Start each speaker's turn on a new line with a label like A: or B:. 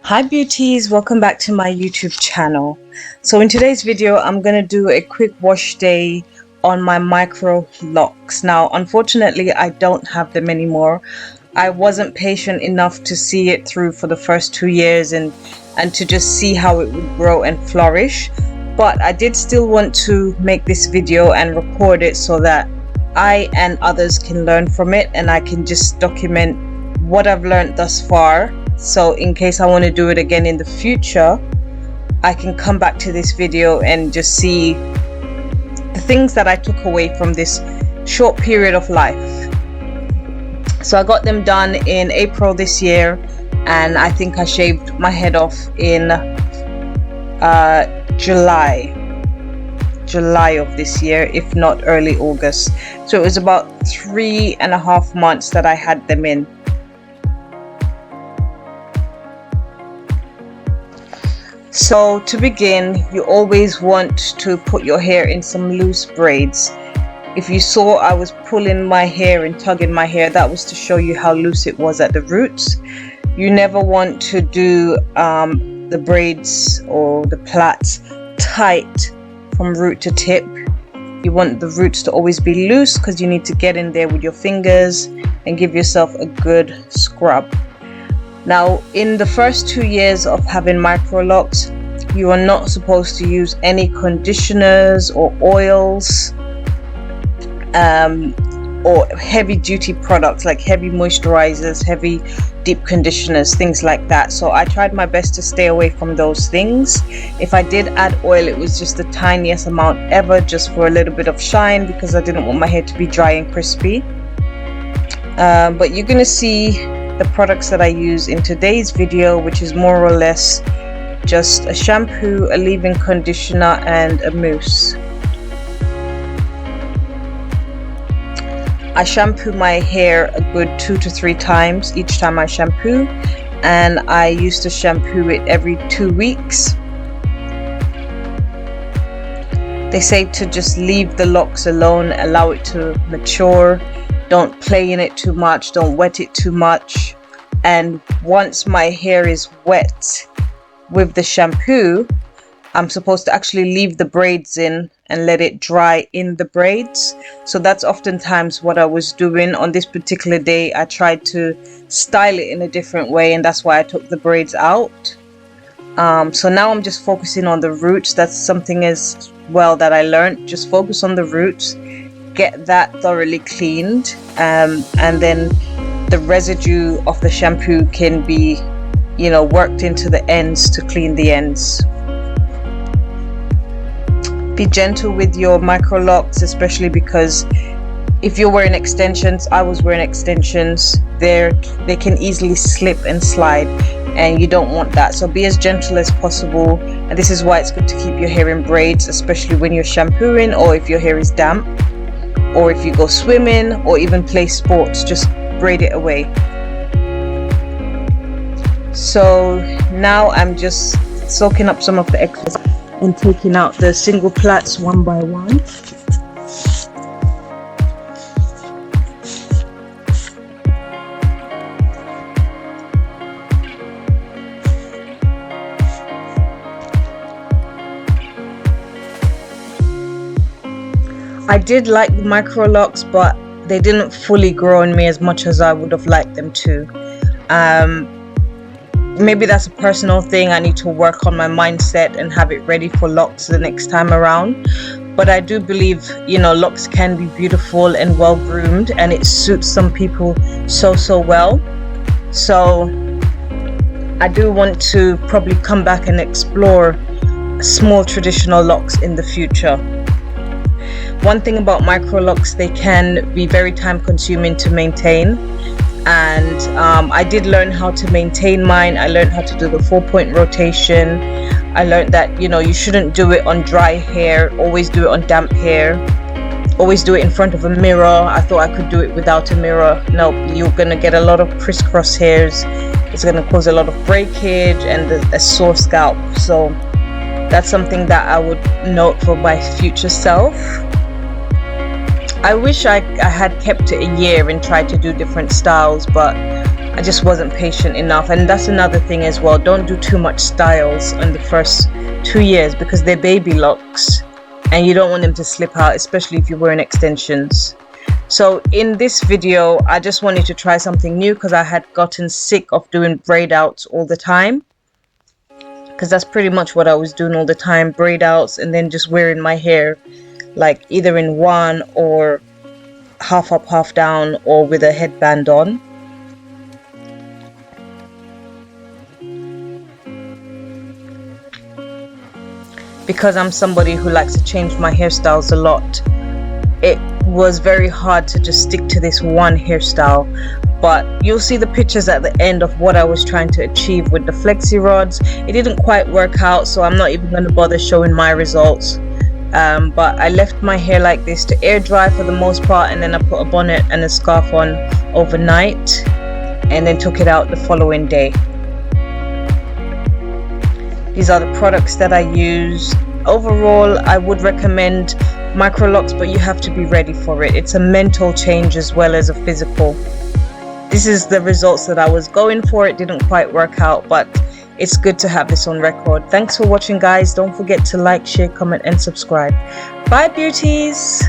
A: Hi beauties, welcome back to my YouTube channel. So in today's video I'm going to do a quick wash day on my micro locks. Now unfortunately I don't have them anymore. I wasn't patient enough to see it through for the first 2 years and to just see how it would grow and flourish, but I did still want to make this video and record it so that I and others can learn from it, and I can just document what I've learned thus far. So in case I want to do it again in the future, I can come back to this video and just see the things that I took away from this short period of life. So I got them done in April this year, and I think I shaved my head off in July of this year, if not early August. So it was about 3.5 months that I had them in. So to begin, you always want to put your hair in some loose braids. If you saw I was pulling my hair and tugging my hair, that was to show you how loose it was at the roots. You never want to do the braids or the plaits tight from root to tip. You want the roots to always be loose because you need to get in there with your fingers and give yourself a good scrub. Now, in the first 2 years of having micro locks, you are not supposed to use any conditioners or oils or heavy duty products like heavy moisturizers, heavy deep conditioners, things like that. So I tried my best to stay away from those things. If I did add oil, it was just the tiniest amount ever, just for a little bit of shine, because I didn't want my hair to be dry and crispy. But you're gonna see the products that I use in today's video, which is more or less just a shampoo, a leave-in conditioner, and a mousse. I shampoo my hair a good 2 to 3 times each time I shampoo, and I used to shampoo it every 2 weeks. They say to just leave the locks alone, allow it to mature. Don't play in it too much, don't wet it too much. And once my hair is wet with the shampoo, I'm supposed to actually leave the braids in and let it dry in the braids. So that's oftentimes what I was doing. On this particular day, I tried to style it in a different way, and that's why I took the braids out. So now I'm just focusing on the roots. That's something as well that I learned. Just focus on the roots, get that thoroughly cleaned, and then the residue of the shampoo can be, worked into the ends to clean the ends. Be gentle with your micro locks, especially because if you're wearing extensions, I was wearing extensions, they can easily slip and slide, and you don't want that. So be as gentle as possible, and this is why it's good to keep your hair in braids, especially when you're shampooing, or if your hair is damp, or if you go swimming or even play sports. Just braid it away. So now I'm just soaking up some of the excess and taking out the single plaits one by one. I did like the micro locks, but they didn't fully grow on me as much as I would have liked them to. Maybe that's a personal thing. I need to work on my mindset and have it ready for locks the next time around. But I do believe, locks can be beautiful and well groomed, and it suits some people so well. So I do want to probably come back and explore small traditional locks in the future. One thing about micro locks, they can be very time consuming to maintain, and I did learn how to maintain mine. I learned how to do the 4-point rotation. I learned that you shouldn't do it on dry hair, always do it on damp hair, always do it in front of a mirror. I thought I could do it without a mirror. Nope, you're gonna get a lot of crisscross hairs. It's gonna cause a lot of breakage and a sore scalp. So that's something that I would note for my future self. I wish I had kept it a year and tried to do different styles, but I just wasn't patient enough. And that's another thing as well, don't do too much styles in the first 2 years because they're baby locks and you don't want them to slip out, especially if you're wearing extensions. So in this video I just wanted to try something new because I had gotten sick of doing braid outs all the time, because that's pretty much what I was doing all the time, braid outs, and then just wearing my hair like either in one or half up half down or with a headband on. Because I'm somebody who likes to change my hairstyles a lot, it was very hard to just stick to this one hairstyle. But you'll see the pictures at the end of what I was trying to achieve with the flexi rods. It didn't quite work out, so I'm not even going to bother showing my results. But I left my hair like this to air dry for the most part, and then I put a bonnet and a scarf on overnight and then took it out the following day. These are the products that I used. Overall, I would recommend micro locks, but you have to be ready for it. It's a mental change as well as a physical. This is the results that I was going for. It didn't quite work out, but it's good to have this on record. Thanks for watching, guys. Don't forget to like, share, comment and subscribe. Bye, beauties.